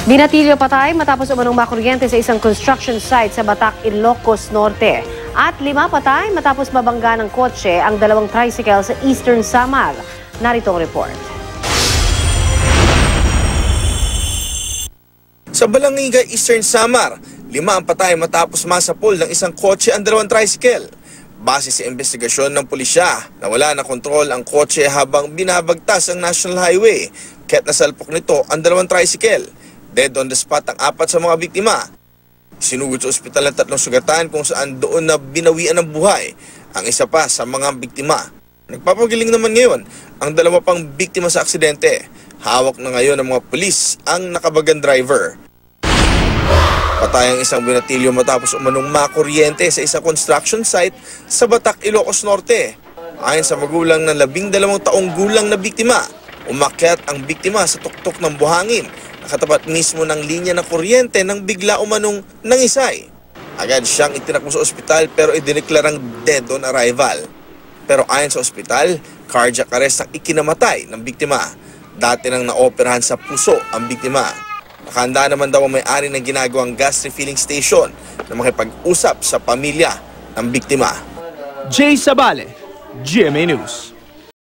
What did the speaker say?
Binatilyo patay matapos umanong makuryente sa isang construction site sa Batac, Ilocos Norte. At 5 patay matapos mabangga ng kotse ang 2 tricycle sa Eastern Samar. Narito ang report. Sa Balanghiga, Eastern Samar, 5 ang patay matapos masapol ng isang kotse ang 2 tricycle. Base sa investigasyon ng pulisya, nawala na kontrol ang kotse habang binabagtas ang National Highway. Kaya't nasalpok nito ang 2 tricycle. Dead on the spot ang 4 sa mga biktima. Sinugod sa ospital ng 3 sugatan kung saan doon na binawian ng buhay ang isa pa sa mga biktima. Nagpapagaling naman ngayon ang 2 pang biktima sa aksidente. Hawak na ngayon ng mga pulis ang nakabagang driver. Patay ang isang binatilyo matapos umanong makuryente sa isang construction site sa Batac, Ilocos Norte. Ayon sa magulang ng 12 taong gulang na biktima, umakyat ang biktima sa tuktok ng buhangin, nakatapat mismo ng linya ng kuryente nang bigla umanong nangisay. Agad siyang itinakbo sa ospital pero idineklarang dead on arrival. Pero ayon sa ospital, cardiac arrest ang ikinamatay ng biktima. Dati nang naoperahan sa puso ang biktima. Nakahanda naman daw ang may-ari ng ginagawang gas refilling station na makipag-usap sa pamilya ng biktima. Jay Sabale, GMA News.